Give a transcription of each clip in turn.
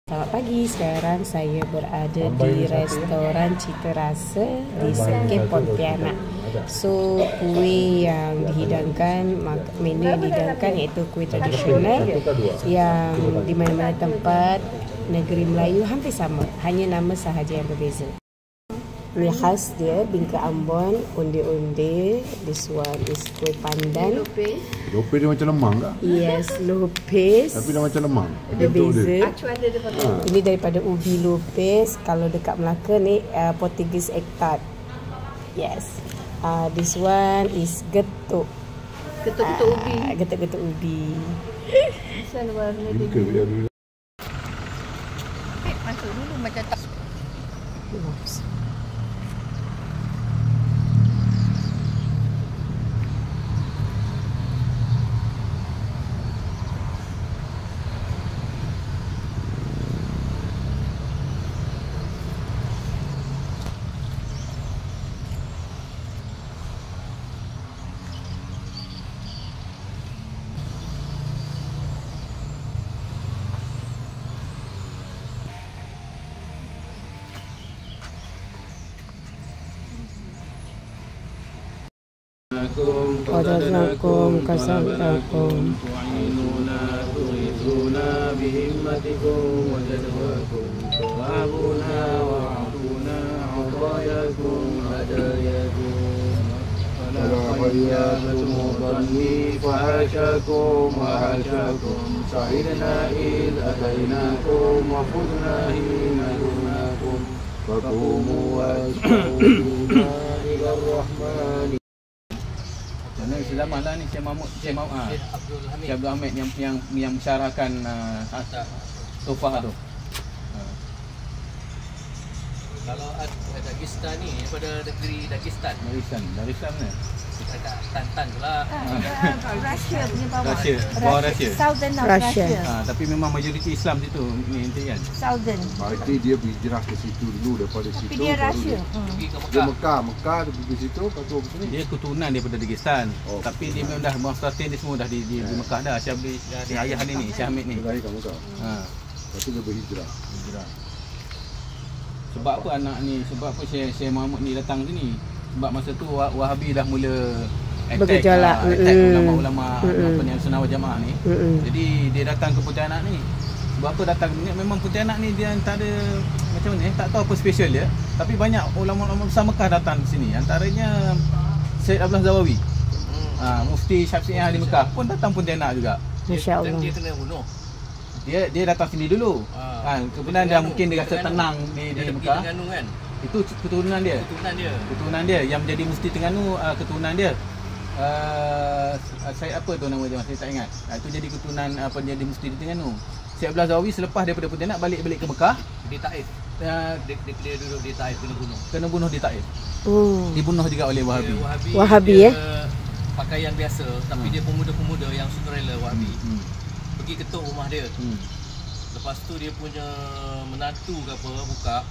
Selamat pagi, sekarang saya berada di restoran Cita Rasa di Sekip Pontianak. So, kuih yang dihidangkan, menu yang dihidangkan iaitu kuih tradisional yang di mana-mana tempat negeri Melayu hampir sama, hanya nama sahaja yang berbeza. Ini khas dia, bingka Ambon, onde-onde. This one is kuih pandan. Lopis dia macam lemang tak? Yes, lopis. Tapi dia macam lemang. Dia beza. Ini daripada ubi lopis. Kalau dekat Melaka ni Portugese egg tart. Yes. This one is getuk. Getuk-getuk ubi. Getuk-getuk ubi. Macam warna dia. Masuk dulu macam tak. Qadasnakum kasamtakum tu'inuna tu'izuna bihimmatikum wa jadwakum tu'abuna wa'atuna atayakum hadayakum fala khayyatum dhanni fahasyakum wa hasyakum sa'idna id atainakum wa fudna hina dunakum faqumu wa'ashkuru ila rahmani. Selamat lah ni Syekh Mahmud, Syekh Abdul Hamid yang mensyarahkan Tufah tu. Kalau Dagestan ni daripada negeri Dagestan. Dagestan ni. Tantan tu lah. Rusia punya bawah. Bawah Rusia. Southern of Russia. Russia. Tapi memang majoriti Islam situ ni inti kan. Southern. Berarti dia berhijrah ke situ dulu, daripada situ. Tapi dia Russia. Pergi ke Dia Mekah. Mekah dia pergi situ, lepas tu ke sini. Dia keturunan daripada Dagestan. Oh. Tapi dia memang dah Mustatin dia semua dah di Mekah dah. Syabli ayah ni Syekh Hamid ni. Dia lahir kat Mekah. Lepas tu dia berhijrah. Sebab apa anak ni, sebab apa Syekh Mahmud ni datang sini? Sebab masa tu Wahabi dah mula bergejolak. attack ulama-ulama apa ni Sunnah wal Jamaah ni. Jadi dia datang ke Pontianak ni. Sebab apa datang ni? Memang Pontianak ni dia antara macam ni, tak tahu apa special dia. Tapi banyak ulama-ulama besar Mekah datang ke sini. Antaranya Syed Abdullah Zawawi. Mufti Syafi'iyah di Mekah pun datang Pontianak juga. Masya-Allah. Dia kena bunuh. Dia datang sini dulu. Kemudian dia mungkin dia rasa tenang di Mekah. Terengganu kan. Itu keturunan dia. Keturunan dia yang menjadi mufti Terengganu, keturunan dia. Saya apa tu nama dia, saya tak ingat. Itu jadi keturunan apa jadi mufti di Terengganu. Syekh Abdullah Zawawi selepas daripada Pontianak balik ke Mekah Di Taif. Dia duduk di Taif kena bunuh di Taif. Dibunuh juga oleh Wahabi. Wahabi pakaian biasa tapi dia pemuda-pemuda yang sukarela Wahabi. Pergi ketuk rumah dia. Lepas tu dia punya menantu ke apa buka.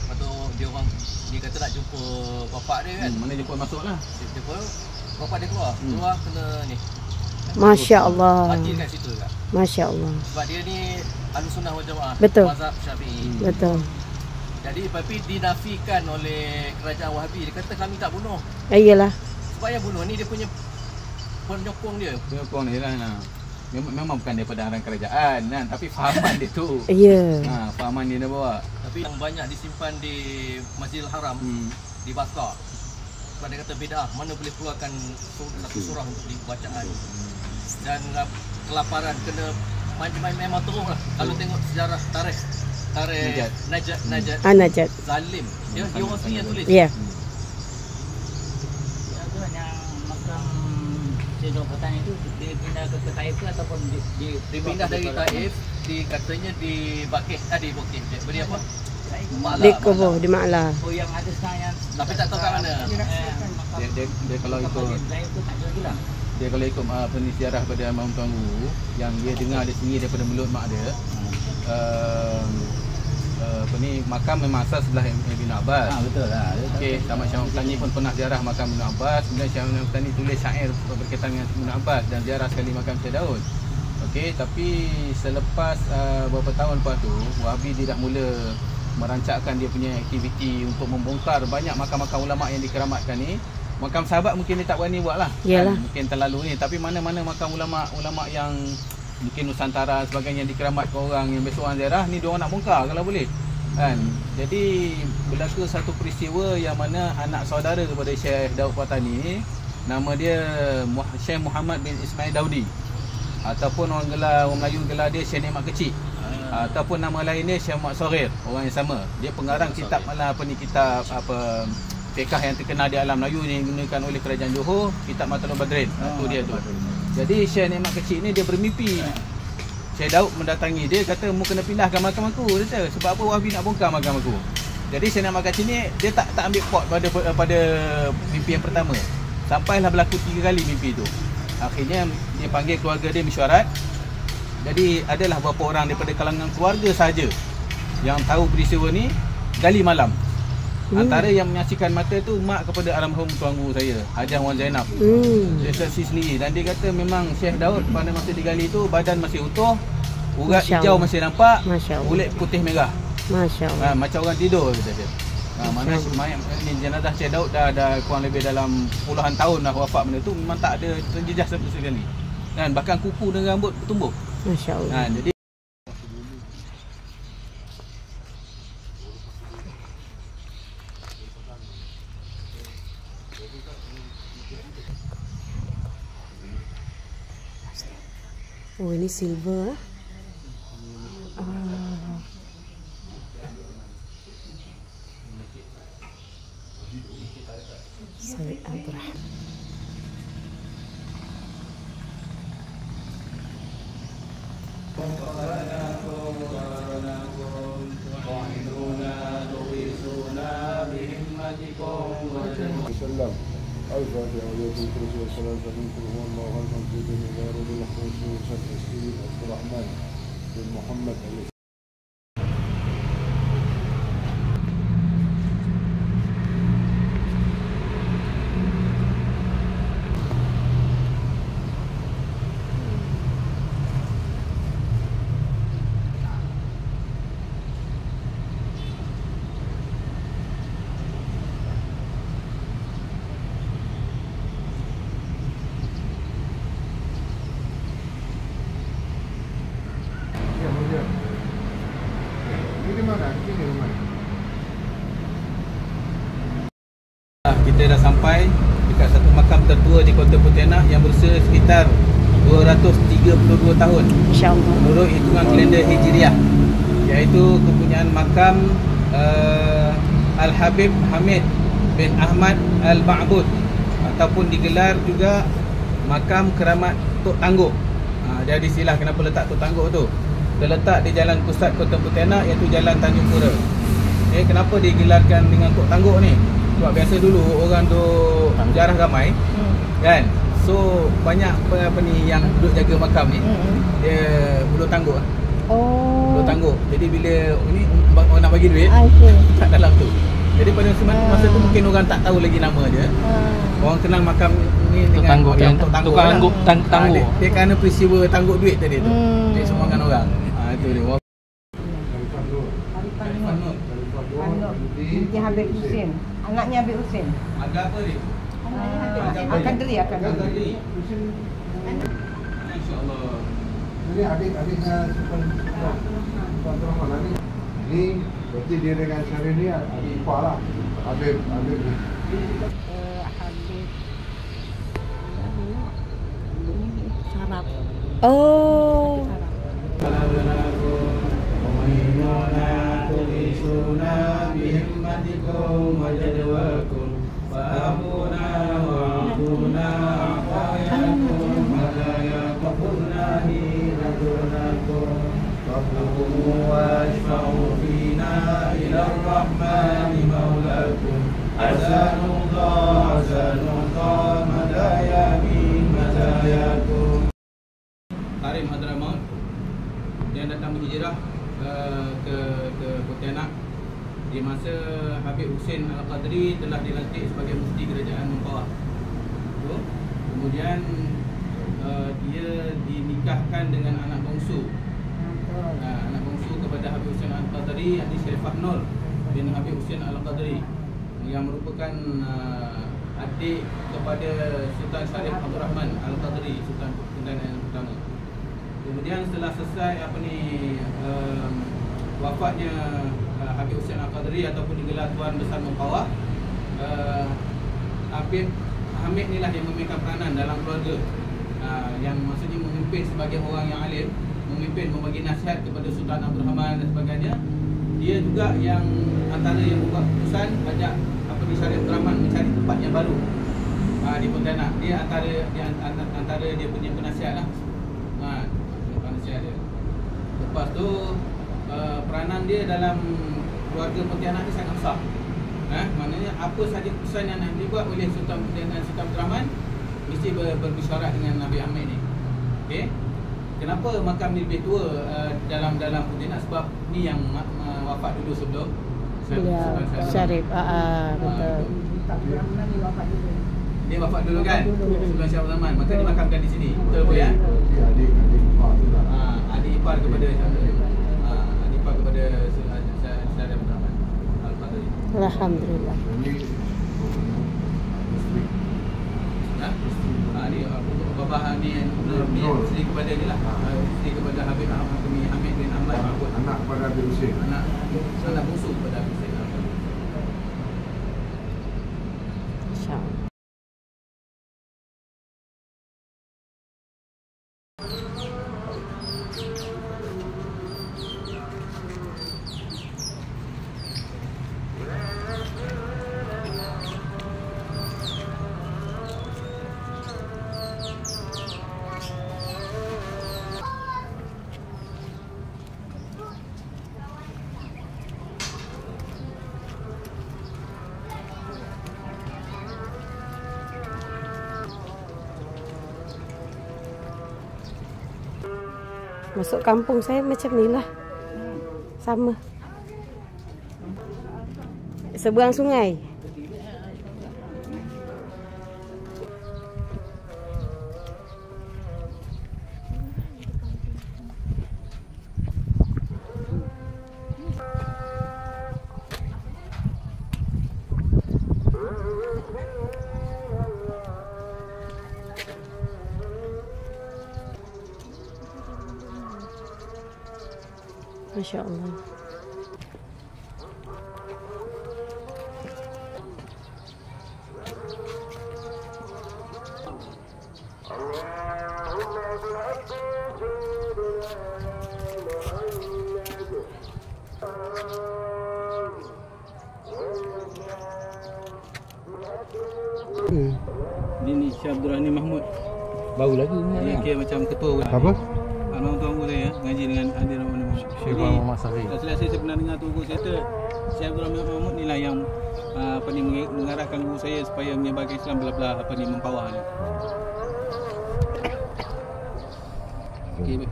Lepas tu dia kata nak jumpa bapak dia kan. Mana jumpa masuklah. Jumpa bapak dia keluar kena ni. Masya-Allah. Mati kat situ juga. Masya-Allah. Sebab dia ni Ahlussunnah wal Jamaah. Betul. Mazhab Syafi'i. Betul. Jadi tapi dinafikan oleh kerajaan Wahabi. Dia kata kami tak bunuh. Iyalah. Sebab yang bunuh ni dia punya penyokong dia. Penyokong dia lah. Memang bukan daripada arah kerajaan kan, tapi fahaman dia tu. Ya. Fahaman dia bawa. Tapi yang banyak disimpan di Masjidil Haram di Basra. Sebab dia kata bid'ah, mana boleh keluarkan satu surah untuk dibacaan. Dan kelaparan kena memang teruk lah. Kalau tengok sejarah tarikh Najat Najat Zalim. Dia orang sini yang tulis. Ya. Petang itu dia pindah ke Taif ke ataupun dia pindah dari Taif, katanya di Bakih, di Bakih. Beri apa? Di Kubu, di Maklah. Oh, yang ada sekarang yang Tapi tak tahu kat mana. Dia kalau ikut saya pun tak tahu lah. dia kalau ikut apa ni sejarah pada Imam Tuan Guru yang dia dengar dia sendiri daripada mulut mak dia. Apa ni makam memang asal sebelah Ibn Abbas. Betul lah. Okey, sama Syekh Muhtani pun pernah ziarah makam Ibn Abbas. Kemudian Syekh Muhtani tulis syair berkaitan dengan Ibn Abbas dan ziarah sekali makam Syekh Daud. Okey, tapi selepas beberapa tahun lepas tu, Wahabi dia dah mula merancangkan dia punya aktiviti untuk membongkar banyak makam-makam ulama yang dikeramatkan ni. Makam sahabat mungkin dia tak berani buat lah. Yalah. Mungkin terlalu ni, tapi mana-mana makam ulama yang mungkin Nusantara sebagainya yang dikeramatkan orang yang besok orang ziarah ni, dia orang nak bongkar kalau boleh. Kan? Jadi berlaku satu peristiwa yang mana anak saudara kepada Syekh Daud Patani ni, nama dia Syekh Muhammad bin Ismail Daudi, ataupun orang Melayu gelar dia Syekh Nikmat Kecil, ataupun nama lain dia Syekh Muhammad Sorir, orang yang sama. Dia pengarang kitab kitab fiqh yang terkenal di alam Melayu yang digunakan oleh kerajaan Johor, kitab Matalul Badrin. Itu dia tu. Jadi Syekh Nikmat Kecil ni dia bermimpi Syekh Daud mendatangi dia, kata mu kena pindahkan makam aku, dia kata, sebab apa Wahabi nak bongkar makam aku. Jadi Syekh Nikmat Kecil ni dia tak ambil pot pada mimpi yang pertama. Sampailah berlaku 3 kali mimpi tu. Akhirnya dia panggil keluarga dia mesyuarat. Jadi adalah beberapa orang daripada kalangan keluarga saja yang tahu peristiwa ni gali malam. Antara yang menyaksikan mata tu mak kepada almarhum tuan guru saya, Hajah Wan Zainab. Dia saksi sendiri dan dia kata memang Syekh Daud pada masa digali tu badan masih utuh, urat hijau masih nampak, kulit putih merah. Masya-Allah. Macam orang tidur kata dia. Mana ni jenazah Syekh Daud dah kurang lebih dalam puluhan tahun dah wafat benda tu, memang tak ada terjejas sama sekali. Dan bahkan kuku dan rambut bertumbuh. Masya-Allah. Jadi oh, ini silver ah. Said Abraham. الفاتحة وآيات الكرسي والصلاة عليكم هو الله أعلم في دين غير بالخصوص وشرح السيد عبد الرحمن بن محمد kita dah sampai dekat satu makam tertua di Kota Pontianak yang berusia sekitar 232 tahun Insya-Allah. menurut hitungan kalender Hijriah, iaitu kepunyaan makam Al-Habib Hamid bin Ahmad Al-Ma'bud, ataupun digelar juga makam keramat Tok Tangguk. Dia ada istilah kenapa letak Tok Tangguk tu. Terletak di Jalan Pusat Kota Pontianak, iaitu Jalan Tanjung Pura. Kenapa digelarkan dengan Tok Tangguk ni? Sebab biasa dulu orang tu jarah ramai, kan? So banyak apa ni yang duduk jaga makam ni, dia duduk tangguk. Oh. Duduk tangguk. Jadi bila ni orang nak bagi duit, tak dalam tu. Jadi pada masa tu mungkin orang tak tahu lagi nama dia. Orang kenal makam ni dengan Tangguk yang Tok Tangguk. Tangguk. Dia kerana peristiwa tangguk duit tadi tu. Dia sumbangan orang. Itu dia. Binti Habib Husin. Anaknya Habib Husin. Agak apa dia? Akan diri. InsyaAllah. Ini adik-adiknya Tuan Rahman ni. Ini berarti dia dengan Syahrir ni adik ipar lah. Habib ni. Harap. Oh. واشفعوا فينا إلى الرحمن مولاكم أحسن الله مدايا من مزاياكم. Karim Hadramaut yang datang berhijrah ke Pontianak di masa Habib Hussein Al-Qadri telah dilantik sebagai mufti kerajaan Mempawah. Kemudian dia dinikahkan dengan anak bongsu. Anak bongsu kepada Habib Hussein Al-Qadri, Adi Sharifah Nur bin Habib Hussein Al-Qadri, yang merupakan adik kepada Sultan Syarif Abdul Rahman Al-Qadri, Sultan Pontianak yang pertama. Kemudian setelah selesai wafatnya Habib Hussein Al-Qadri ataupun digelar Tuan Besar Mempawah, Habib Hamid inilah yang memainkan peranan dalam keluarga, yang maksudnya memimpin sebagai orang yang alim, memimpin, membagi nasihat kepada Sultan Abdul Rahman dan sebagainya. Dia juga yang antara yang membuat keputusan ajak Syarif Abdul Rahman mencari tempat yang baru di Pontianak. Dia antara dia punya penasihat lah. Penasihat dia. Lepas tu peranan dia dalam keluarga Pontianak ni sangat besar. Maknanya apa sahaja keputusan yang nak dibuat oleh Sultan Abdul Rahman mesti bersyarat dengan Nabi Ahmad ni. Okey. Kenapa makam ni lebih tua dalam Pontianak? Sebab ni yang wafat dulu sebelum Syarif. Betul. Dia wafat dulu kan? Sebelum Syarif Abdul Rahman. Maka dimakamkan di sini. Betul apa ya? Adik ipar kepada Syarif Abdul Rahman Al-Qadri. Alhamdulillah. Babah ni isteri kepada dia lah. Isteri kepada Habib Hamid bin Ahmad Mahmud. Anak kepada Habib Hussein. Anak bungsu kepada Habib Hussein. InsyaAllah. Masuk kampung saya macam ni lah. Sama. Seberang sungai. Masya Allah. Ini Syekh Abdul Rahman Mahmud. Baru lagi ni. Dia kira macam ketua. Apa? Orang tua saya ngaji dengan Adir Rahman Mahmud. Syekh Muhammad Sari. Setelah saya pernah dengar tu guru saya tu, Syekh Abdul Rahman Mahmud ni lah yang mengarahkan guru saya supaya menyebarkan Islam belah-belah Mempawah ni. Okey, baik.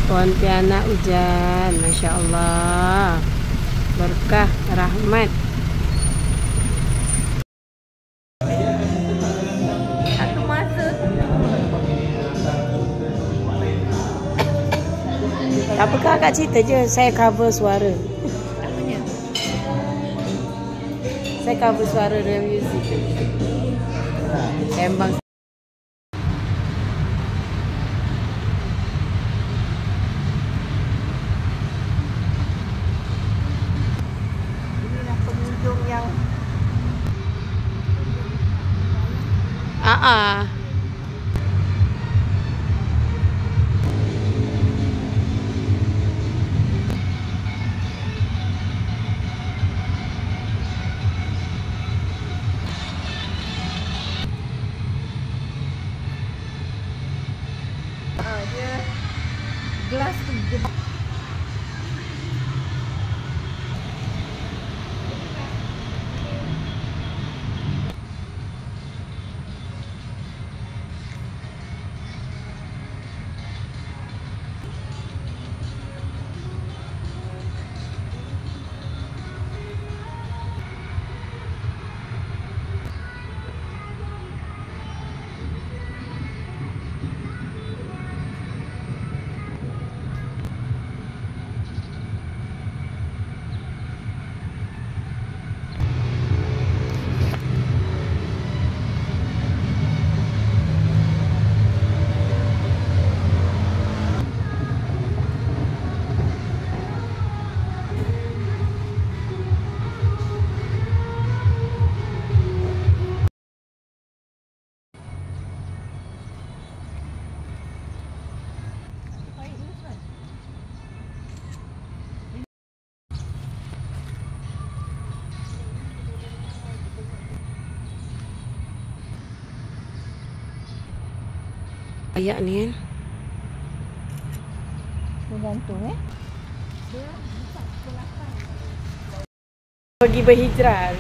Pontianak hujan, Masya Allah. Berkah, rahmat. Satu masa Tak apa kakak cerita je, saya cover suara. Saya cover suara dengan muzik. Sembang. inilah pengunjung yang Dia gelas tu gede. Ayak ni kan. Gantung Pergi berhijrah.